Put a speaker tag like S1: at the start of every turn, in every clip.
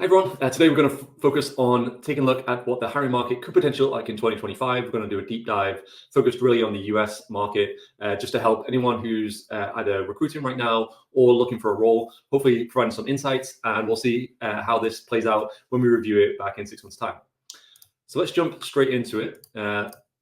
S1: Hi everyone. Today we're going to focus on taking a look at what the hiring market could potentially look like in 2025. We're going to do a deep dive focused really on the US market, just to help anyone who's either recruiting right now or looking for a role, hopefully providing some insights, and we'll see how this plays out when we review it back in 6 months' time. So let's jump straight into it.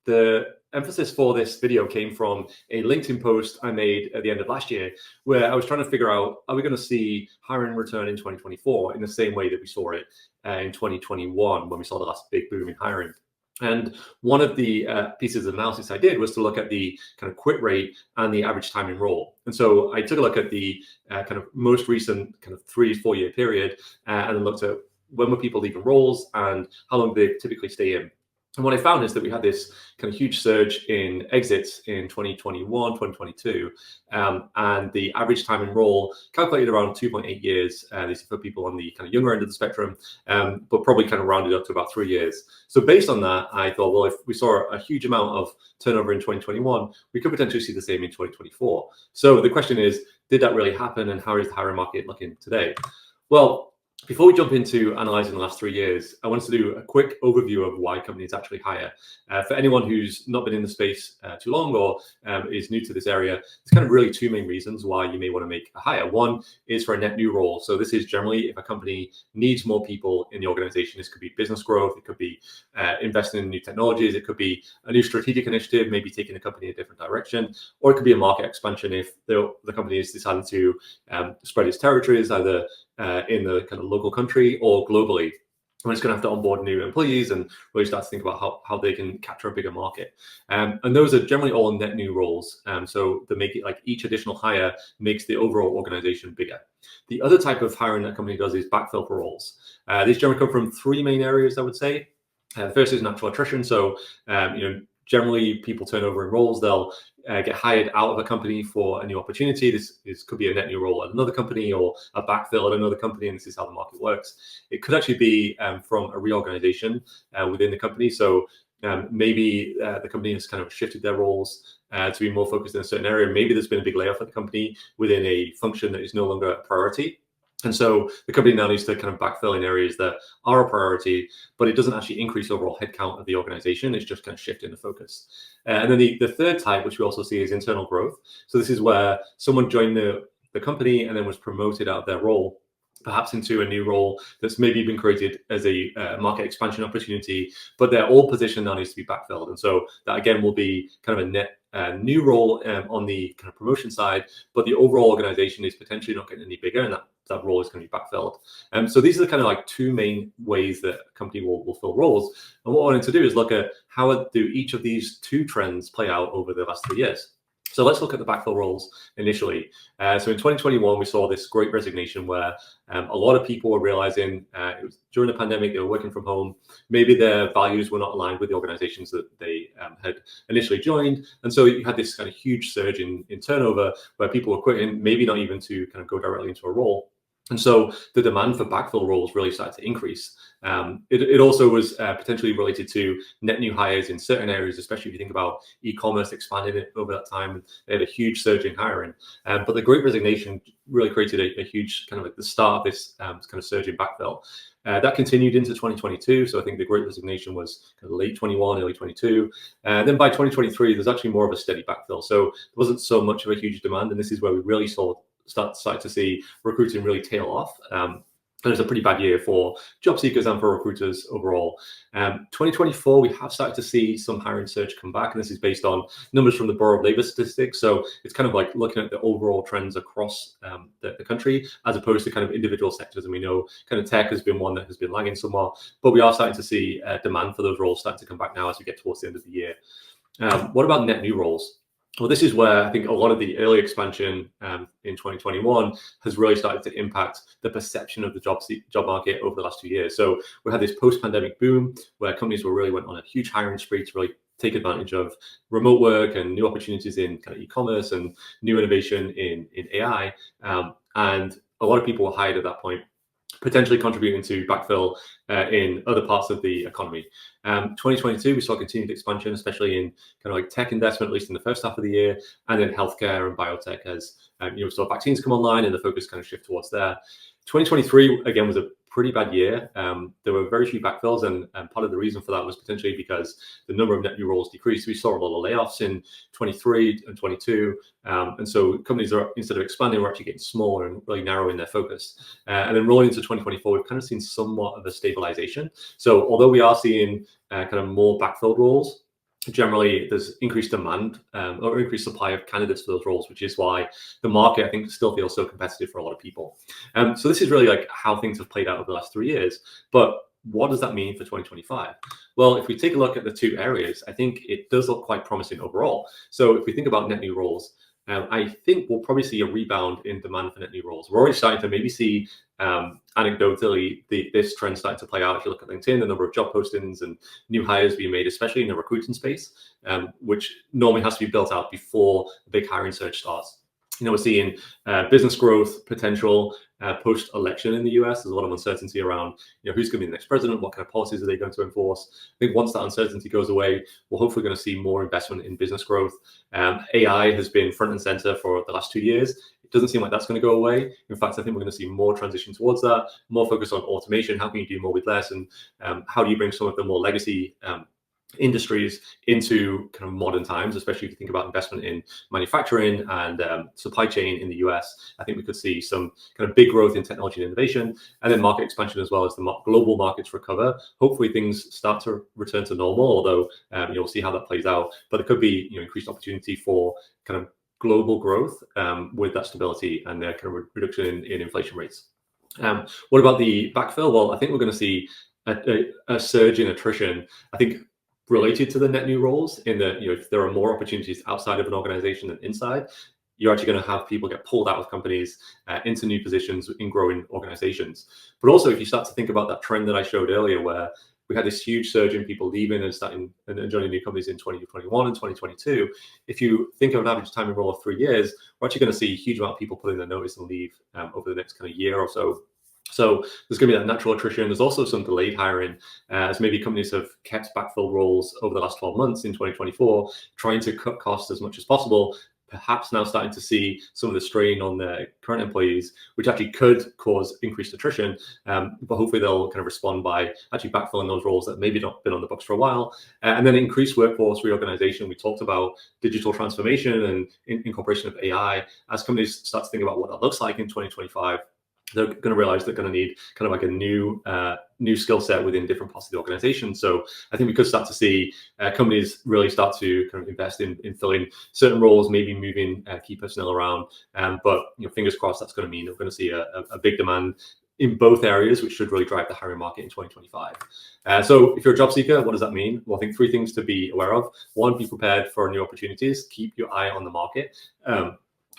S1: The emphasis for this video came from a LinkedIn post I made at the end of last year, where I was trying to figure out, are we going to see hiring return in 2024 in the same way that we saw it in 2021 when we saw the last big boom in hiring? And one of the pieces of analysis I did was to look at the kind of quit rate and the average time in role. And so I took a look at the kind of most recent kind of 3 to 4 year period and then looked at when were people leaving roles and how long they typically stay in. And what I found is that we had this kind of huge surge in exits in 2021, 2022, and the average time in role calculated around 2.8 years. This is for people on the kind of younger end of the spectrum, but probably kind of rounded up to about 3 years. So based on that, I thought, well, if we saw a huge amount of turnover in 2021, we could potentially see the same in 2024. So the question is, did that really happen, and how is the hiring market looking today? Well, before we jump into analyzing the last 3 years, I wanted to do a quick overview of why companies actually hire. For anyone who's not been in the space too long or is new to this area, there's kind of really 2 main reasons why you may want to make a hire. One is for a net new role. So this is generally if a company needs more people in the organization. This could be business growth, it could be investing in new technologies, it could be a new strategic initiative, maybe taking the company in a different direction, or it could be a market expansion if the company is deciding to spread its territories, either in the kind of local country or globally. When it's going to have to onboard new employees and really start to think about how they can capture a bigger market. And those are generally all net new roles. So they make it like each additional hire makes the overall organization bigger. The other type of hiring that a company does is backfill for roles. These generally come from 3 main areas, I would say. The first is natural attrition. So, generally people turn over in roles. They'll get hired out of a company for a new opportunity. This could be a net new role at another company or a backfill at another company, and this is how the market works. It could actually be from a reorganization within the company. So maybe the company has kind of shifted their roles to be more focused in a certain area. Maybe there's been a big layoff at the company within a function that is no longer a priority. And so the company now needs to kind of backfill in areas that are a priority, but it doesn't actually increase overall headcount of the organization. It's just kind of shifting the focus. And then the third type, which we also see, is internal growth. So this is where someone joined the company and then was promoted out of their role, perhaps into a new role that's maybe been created as a market expansion opportunity, but their old position now needs to be backfilled. And so that again will be kind of a net new role on the kind of promotion side, but the overall organization is potentially not getting any bigger, and that role is going to be backfilled. So these are the kind of like 2 main ways that a company will fill roles. And what I wanted to do is look at how do each of these 2 trends play out over the last 3 years. So let's look at the backfill roles initially. So in 2021, we saw this great resignation where a lot of people were realizing it was during the pandemic, they were working from home. Maybe their values were not aligned with the organizations that they had initially joined. And so you had this kind of huge surge in turnover where people were quitting, maybe not even to kind of go directly into a role. And so the demand for backfill roles really started to increase. It also was potentially related to net new hires in certain areas, especially if you think about e-commerce expanding it over that time. They had a huge surge in hiring. But the Great Resignation really created a huge kind of like the start of this kind of surge in backfill. That continued into 2022. So I think the Great Resignation was kind of late 21, early 22. And then by 2023, there's actually more of a steady backfill. So there wasn't so much of a huge demand. And this is where we really started to see recruiting really tail off. It was a pretty bad year for job seekers and for recruiters overall. 2024, we have started to see some hiring surge come back, and this is based on numbers from the Bureau of Labor Statistics. So it's kind of like looking at the overall trends across the country, as opposed to kind of individual sectors. And we know kind of tech has been one that has been lagging somewhat, but we are starting to see demand for those roles starting to come back now as we get towards the end of the year. What about net new roles? Well, this is where I think a lot of the early expansion in 2021 has really started to impact the perception of the job market over the last 2 years. So we had this post-pandemic boom where companies really went on a huge hiring spree to really take advantage of remote work and new opportunities in kind of e-commerce and new innovation in AI. And a lot of people were hired at that point, potentially contributing to backfill in other parts of the economy. 2022, we saw continued expansion, especially in kind of like tech investment, at least in the first half of the year, and then healthcare and biotech as we saw vaccines come online and the focus kind of shift towards there. 2023 again was a pretty bad year. There were very few backfills, and part of the reason for that was potentially because the number of net new roles decreased. We saw a lot of layoffs in 23 and 22, and so companies are, instead of expanding, we're actually getting smaller and really narrowing their focus. And then rolling into 2024, we've kind of seen somewhat of a stabilization. So although we are seeing kind of more backfilled roles, generally there's increased demand or increased supply of candidates for those roles, which is why the market, I think, still feels so competitive for a lot of people. So this is really like how things have played out over the last 3 years. But what does that mean for 2025? Well, if we take a look at the two areas, I think it does look quite promising overall. So if we think about net new roles, I think we'll probably see a rebound in demand for net new roles. We're already starting to maybe see anecdotally this trend starting to play out. If you look at LinkedIn, the number of job postings and new hires being made, especially in the recruiting space, which normally has to be built out before the big hiring surge starts. We're seeing business growth potential post-election in the US. There's a lot of uncertainty around, who's going to be the next president, what kind of policies are they going to enforce. I think once that uncertainty goes away, we're hopefully going to see more investment in business growth. AI has been front and center for the last 2 years. It doesn't seem like that's going to go away. In fact, I think we're going to see more transition towards that, more focus on automation. How can you do more with less? And how do you bring some of the more legacy industries into kind of modern times, especially if you think about investment in manufacturing and supply chain in the US. I think we could see some kind of big growth in technology and innovation, and then market expansion as well as the global markets recover. Hopefully things start to return to normal, although you'll see how that plays out. But there could be increased opportunity for kind of global growth with that stability and the kind of reduction in inflation rates. What about the backfill? Well, I think we're going to see a surge in attrition. I think related to the net new roles, in that if there are more opportunities outside of an organization than inside, you're actually going to have people get pulled out of companies into new positions in growing organizations. But also, if you start to think about that trend that I showed earlier, where we had this huge surge in people leaving and starting and joining new companies in 2021 and 2022. If you think of an average time in role of 3 years, we're actually going to see a huge amount of people putting their notice and leave over the next kind of year or so. So there's going to be that natural attrition. There's also some delayed hiring, as maybe companies have kept backfill roles over the last 12 months in 2024, trying to cut costs as much as possible, perhaps now starting to see some of the strain on their current employees, which actually could cause increased attrition. But hopefully they'll kind of respond by actually backfilling those roles that maybe not been on the books for a while. And then increased workforce reorganization. We talked about digital transformation and incorporation of AI. As companies start to think about what that looks like in 2025, they're going to realize they're going to need kind of like a new skill set within different parts of the organization. So I think we could start to see companies really start to kind of invest in filling certain roles, maybe moving key personnel around. But fingers crossed, that's going to mean we're going to see a big demand in both areas, which should really drive the hiring market in 2025. So if you're a job seeker, what does that mean? Well, I think 3 things to be aware of. 1, be prepared for new opportunities. Keep your eye on the market.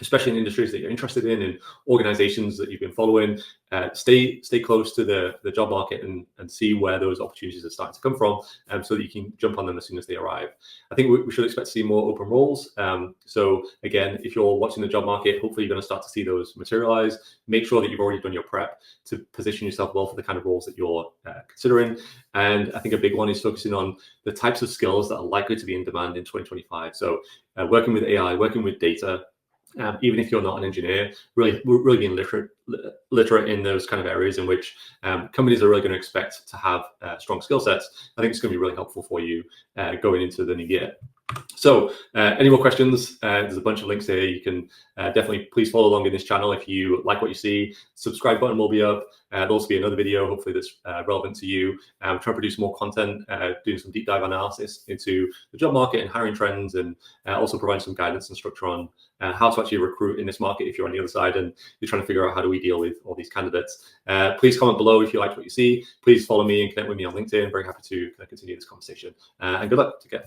S1: Especially in industries that you're interested in and organizations that you've been following. Stay close to the job market and see where those opportunities are starting to come from, so that you can jump on them as soon as they arrive. I think we should expect to see more open roles. So again, if you're watching the job market, hopefully you're going to start to see those materialize. Make sure that you've already done your prep to position yourself well for the kind of roles that you're considering. And I think a big one is focusing on the types of skills that are likely to be in demand in 2025. So working with AI, working with data, even if you're not an engineer, really being literate in those kind of areas in which companies are really going to expect to have strong skill sets. I think it's going to be really helpful for you going into the new year. So any more questions? There's a bunch of links here. You can definitely please follow along in this channel if you like what you see. Subscribe button will be up. There'll also be another video, hopefully that's relevant to you. Trying to produce more content, doing some deep dive analysis into the job market and hiring trends, and also provide some guidance and structure on how to actually recruit in this market if you're on the other side and you're trying to figure out how do we deal with all these candidates. Please comment below if you like what you see. Please follow me and connect with me on LinkedIn. Very happy to continue this conversation. And good luck. Take care.